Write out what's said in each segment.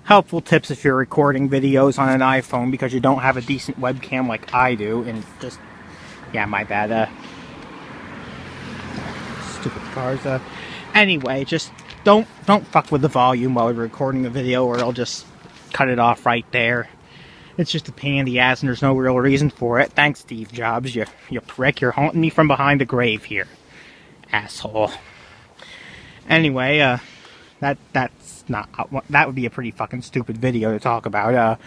helpful tips if you're recording videos on an iPhone because you don't have a decent webcam like I do. And just, yeah, my bad. Stupid cars. Anyway, just don't fuck with the volume while you're recording a video, or it'll just cut it off right there. It's just a pain in the ass, and there's no real reason for it. Thanks, Steve Jobs. You prick. You're haunting me from behind the grave here, asshole. Anyway, that's not. That would be a pretty fucking stupid video to talk about.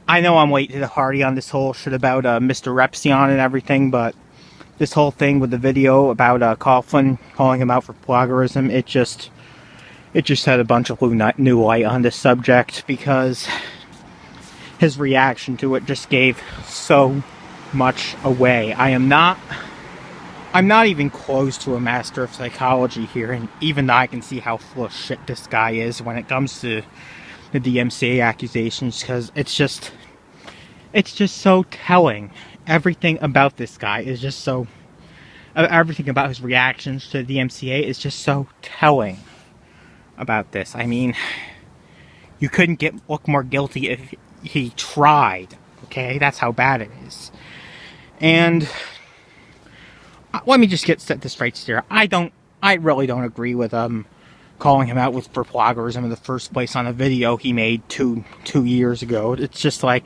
I know I'm late to the party on this whole shit about MrRepzion and everything, but this whole thing with the video about Coughlan calling him out for plagiarism, it just had a bunch of new light on this subject, because his reaction to it just gave so much away. I'm not even close to a master of psychology here, and even I can see how full of shit this guy is when it comes to the DMCA accusations, because it's just so telling. Everything about this guy is just so... everything about his reactions to the DMCA is just so telling about this. I mean, you couldn't look more guilty if he tried, okay? That's how bad it is. And let me just set this straight here. I really don't agree with calling him out for plagiarism in the first place on a video he made two years ago. It's just like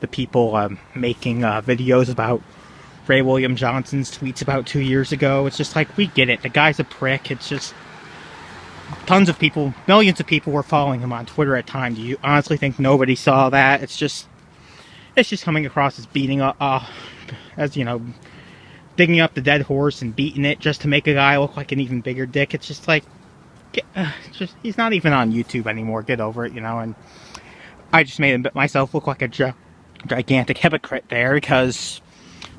the people making videos about Ray William Johnson's tweets about 2 years ago. It's just like, we get it. The guy's a prick. It's just tons of people, millions of people were following him on Twitter at times. Do you honestly think nobody saw that? It's just coming across as beating up, as, you know, digging up the dead horse and beating it just to make a guy look like an even bigger dick. It's just like, he's not even on YouTube anymore. Get over it, you know. And I just made myself look like a gigantic hypocrite there, because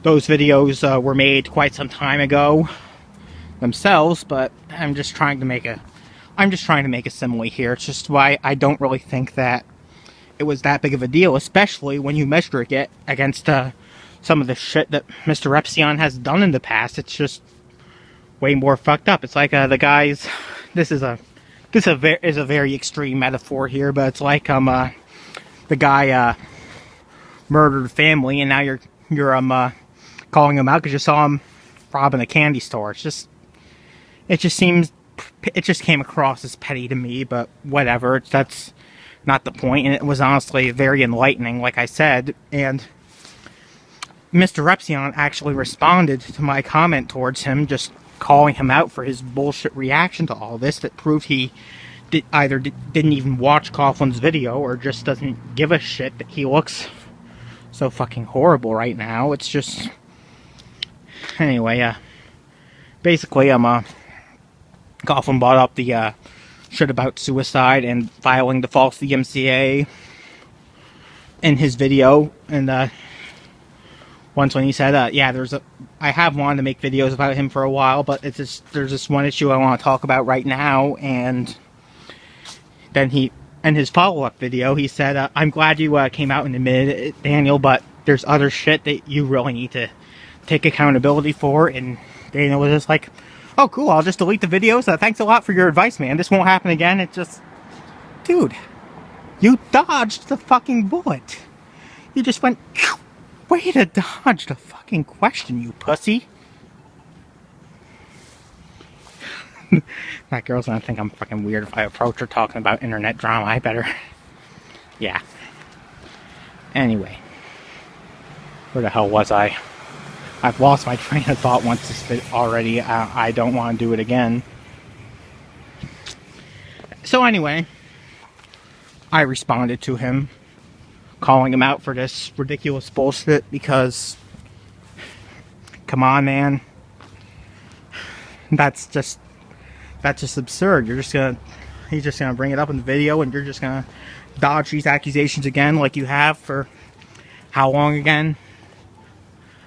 those videos were made quite some time ago themselves. But I'm just trying to make a simile here. It's just why I don't really think that it was that big of a deal, especially when you measure it against some of the shit that MrRepzion has done in the past. It's just way more fucked up. It's like the guys. This is a very extreme metaphor here, but it's like the guy murdered a family, and now you're calling him out because you saw him robbing a candy store. It just came across as petty to me, but whatever. That's not the point, and it was honestly very enlightening, like I said. And MrRepzion actually responded to my comment towards him, just calling him out for his bullshit reaction to all this, that proved he didn't even watch Coughlan's video, or just doesn't give a shit that he looks so fucking horrible right now. It's just... Anyway, basically, Coughlan brought up the shit about suicide and filing the false DMCA in his video, and once when he said, yeah, I have wanted to make videos about him for a while, but there's this one issue I want to talk about right now. And then in his follow-up video, he said, I'm glad you came out and admitted it, Daniel, but there's other shit that you really need to take accountability for. And Daniel was just like, oh, cool, I'll just delete the videos. Thanks a lot for your advice, man. This won't happen again. It's just... Dude, you dodged the fucking bullet. You just went... Way to dodge the fucking question, you pussy. That girl's gonna think I'm fucking weird if I approach her talking about internet drama. I better... Yeah. Anyway. Where the hell was I? I've lost my train of thought once this fit already. I don't want to do it again. So anyway, I responded to him, calling him out for this ridiculous bullshit, because, come on, man. That's just absurd. He's just gonna bring it up in the video, and you're just gonna dodge these accusations again, like you have for how long again?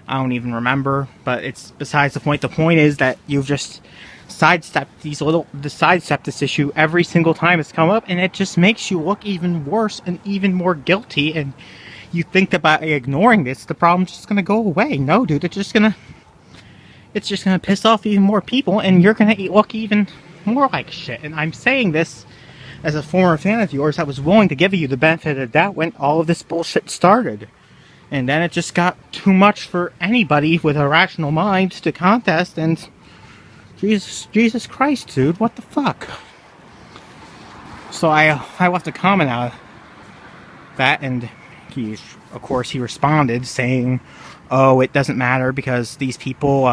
I don't even remember, but it's besides the point. The point is that you've just sidestepped this issue every single time it's come up, and it just makes you look even worse and even more guilty. And you think that by ignoring this, the problem's just gonna go away. No, dude, it's just gonna piss off even more people, and you're gonna look even more like shit. And I'm saying this as a former fan of yours, I was willing to give you the benefit of the doubt when all of this bullshit started. And then it just got too much for anybody with a rational mind to contest, and Jesus Christ, dude, what the fuck? So I left a comment out of that, and of course he responded saying, oh, it doesn't matter because these people,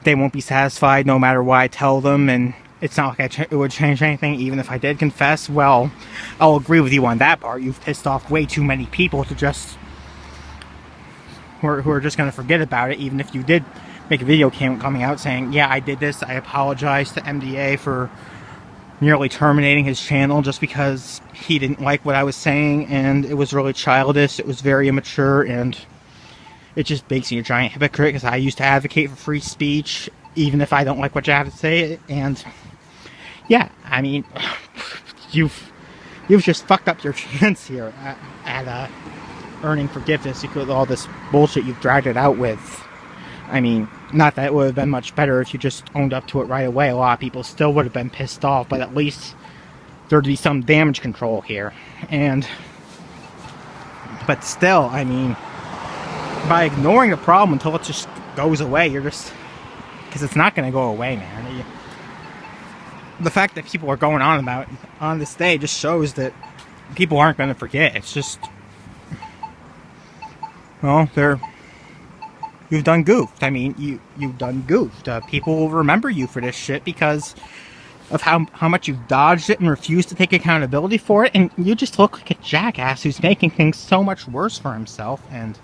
they won't be satisfied no matter what I tell them, and it's not like it would change anything even if I did confess. Well, I'll agree with you on that part. You've pissed off way too many people to just who are just going to forget about it, even if you did make a video coming out saying, yeah, I did this, I apologize to MDA for nearly terminating his channel just because he didn't like what I was saying, and it was really childish, it was very immature, and it just makes you a giant hypocrite because I used to advocate for free speech even if I don't like what you have to say. And yeah, I mean, you've just fucked up your chance here at earning forgiveness with all this bullshit you've dragged it out with. I mean, not that it would have been much better if you just owned up to it right away. A lot of people still would have been pissed off, but at least there'd be some damage control here. But still, I mean, by ignoring the problem until it just goes away, you're just... because it's not going to go away, man. The fact that people are going on about it on this day just shows that people aren't going to forget. It's just... well, you've done goofed. I mean, you've done goofed. People will remember you for this shit because of how much you've dodged it and refused to take accountability for it, and you just look like a jackass who's making things so much worse for himself. And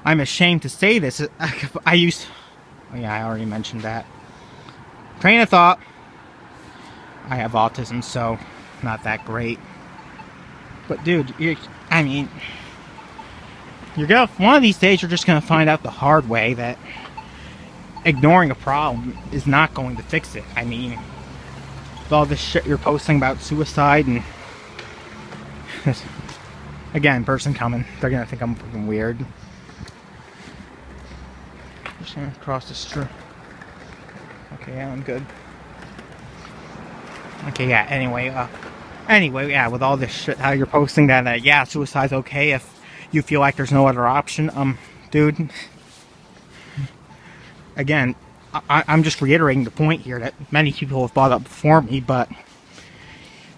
I'm ashamed to say this. Oh yeah, I already mentioned that. Train of thought. I have autism, so not that great. But dude, I mean, one of these days you're just gonna find out the hard way that ignoring a problem is not going to fix it. I mean, with all this shit you're posting about suicide and again, person coming, they're gonna think I'm fucking weird. Just gonna cross the street. Okay, yeah, I'm good. Okay, yeah, anyway, yeah, with all this shit, how you're posting that, yeah, suicide's okay if you feel like there's no other option, dude, again, I'm just reiterating the point here that many people have brought up before me, but,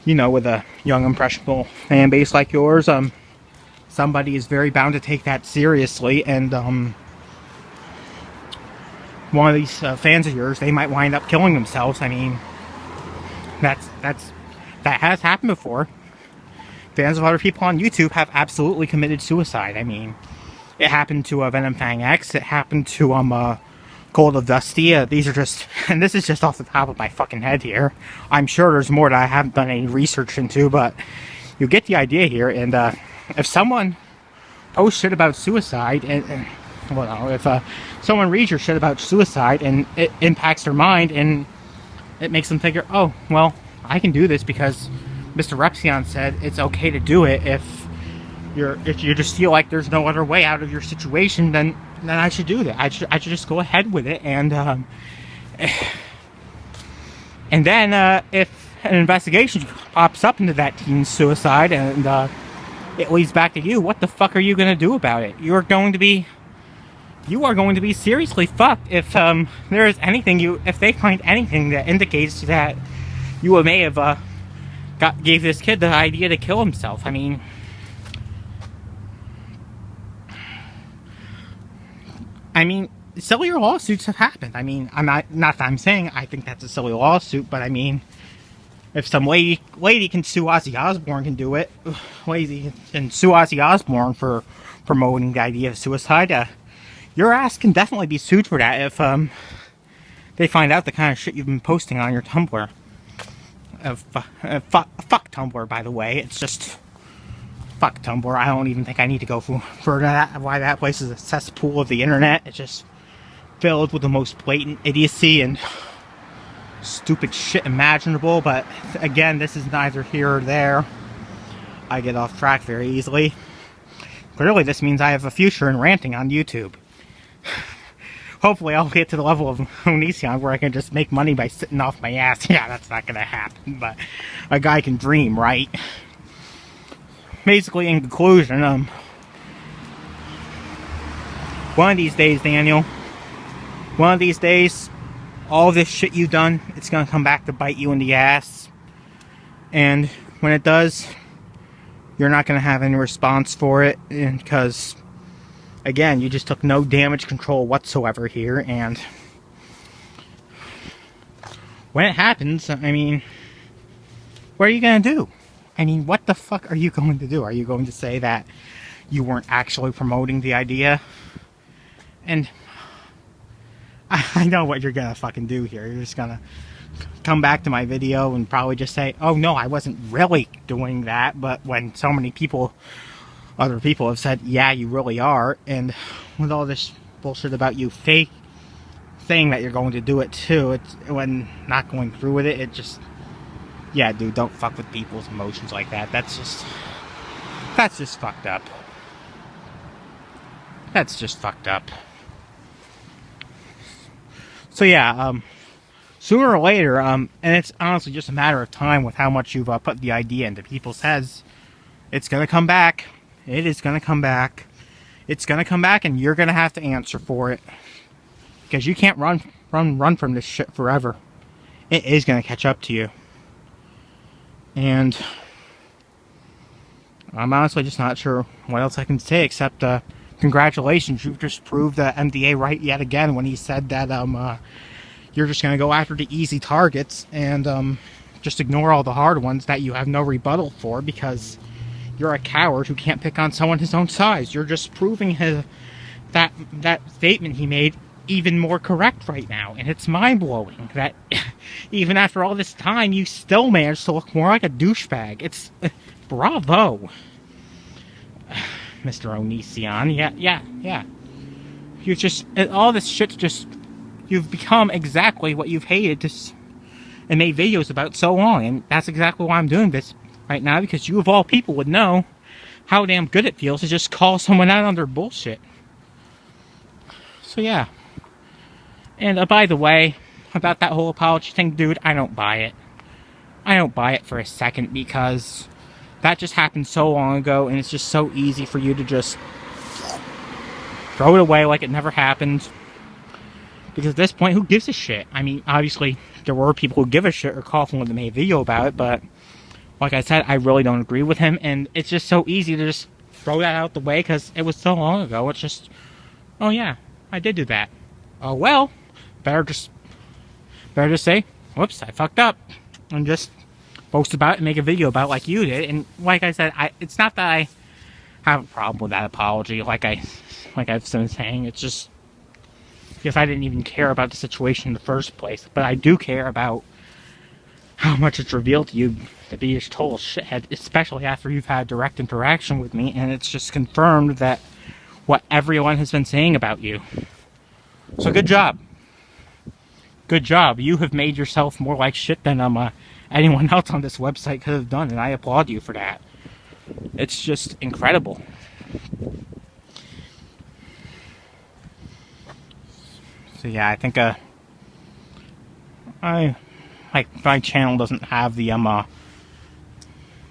you know, with a young, impressionable fan base like yours, somebody is very bound to take that seriously, and, one of these fans of yours, they might wind up killing themselves. I mean, that has happened before. Fans of other people on YouTube have absolutely committed suicide. I mean, it happened to Venom Fang X. It happened to Cold of Dusty. These are just, and this is just off the top of my fucking head here. I'm sure there's more that I haven't done any research into, but you get the idea here. And if someone posts shit about suicide, if someone reads your shit about suicide and it impacts their mind and it makes them figure, oh, well, I can do this because MrRepzion said it's okay to do it if you just feel like there's no other way out of your situation, then I should do that. I should just go ahead with it, and then if an investigation pops up into that teen's suicide and it leads back to you, what the fuck are you gonna do about it? You are going to be seriously fucked if there is anything if they find anything that indicates that you may have gave this kid the idea to kill himself. I mean, silly lawsuits have happened. I mean, not that I'm saying I think that's a silly lawsuit, but I mean, if some lady can sue Ozzy Osbourne, can do it. Lady can sue Ozzy Osbourne for promoting the idea of suicide. Your ass can definitely be sued for that if they find out the kind of shit you've been posting on your Tumblr. Fuck Tumblr, by the way. It's just fuck Tumblr. I don't even think I need to go for that. Why that place is a cesspool of the internet. It's just filled with the most blatant idiocy and stupid shit imaginable. But again, this is neither here or there. I get off track very easily. Clearly, this means I have a future in ranting on YouTube. hopefully I'll get to the level of Onision where I can just make money by sitting off my ass. Yeah, that's not gonna happen, but a guy can dream, right? Basically, in conclusion, one of these days, Daniel, one of these days, all this shit you've done, it's gonna come back to bite you in the ass. And when it does, you're not gonna have any response for it, because again, you just took no damage control whatsoever here, and when it happens, I mean, what are you gonna do? I mean, what the fuck are you going to do? Are you going to say that you weren't actually promoting the idea? And I know what you're gonna fucking do here. You're just gonna come back to my video and probably just say, oh no, I wasn't really doing that, but when so many people, other people have said, yeah, you really are, and with all this bullshit about you fake saying that you're going to do it too, it's when not going through with it, it just, yeah, dude, don't fuck with people's emotions like that. That's just fucked up. That's just fucked up. So yeah, sooner or later, and it's honestly just a matter of time with how much you've put the idea into people's heads, it's gonna come back. It is gonna come back. It's gonna come back, and you're gonna have to answer for it, because you can't run from this shit forever. It is gonna catch up to you, and I'm honestly just not sure what else I can say except congratulations. You've just proved MDA right yet again when he said that you're just gonna go after the easy targets and just ignore all the hard ones that you have no rebuttal for, because you're a coward who can't pick on someone his own size. You're just proving that statement he made even more correct right now, and it's mind-blowing that even after all this time you still managed to look more like a douchebag. It's bravo, Mr. Onision. Yeah. You just, all this shit's just, you've become exactly what you've hated and made videos about so long, and that's exactly why I'm doing this right now, because you of all people would know how damn good it feels to just call someone out on their bullshit. So yeah. And by the way, about that whole apology thing, dude, I don't buy it. I don't buy it for a second, because that just happened so long ago, and it's just so easy for you to just throw it away like it never happened. Because at this point, who gives a shit? I mean, obviously, there were people who give a shit, or Coughlan would have made a video about it, but like I said, I really don't agree with him, and it's just so easy to just throw that out the way because it was so long ago. It's just, oh yeah, I did do that. Oh well, better just say, whoops, I fucked up, and just post about it and make a video about it like you did. And like I said, it's not that I have a problem with that apology, like I've been saying. It's just because I didn't even care about the situation in the first place. But I do care about how much it's revealed to you to be a total shithead, especially after you've had direct interaction with me, and it's just confirmed that what everyone has been saying about you. So good job. Good job. You have made yourself more like shit than anyone else on this website could have done, and I applaud you for that. It's just incredible. So yeah, I think my channel doesn't have the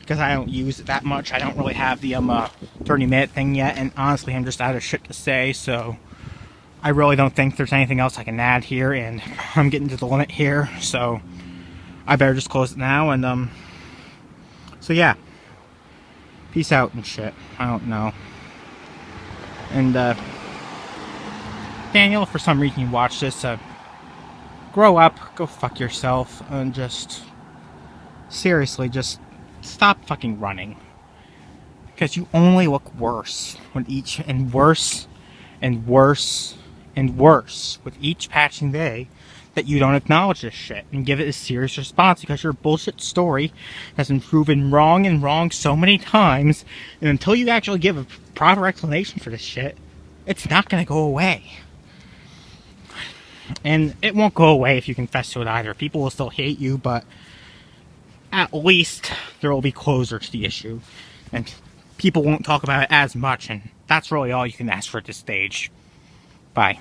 because I don't use it that much, I don't really have the 30-minute thing yet, and honestly I'm just out of shit to say, so I really don't think there's anything else I can add here, and I'm getting to the limit here, so I better just close it now. And so yeah, peace out and shit. I don't know. And Daniel, if for some reason you watch this, grow up, go fuck yourself, and just seriously, just stop fucking running, because you only look worse with each, and worse and worse and worse with each passing day that you don't acknowledge this shit and give it a serious response, because your bullshit story has been proven wrong and wrong so many times, and until you actually give a proper explanation for this shit, it's not gonna go away. And it won't go away if you confess to it either. People will still hate you, but at least there will be closure to the issue, and people won't talk about it as much, and that's really all you can ask for at this stage. Bye.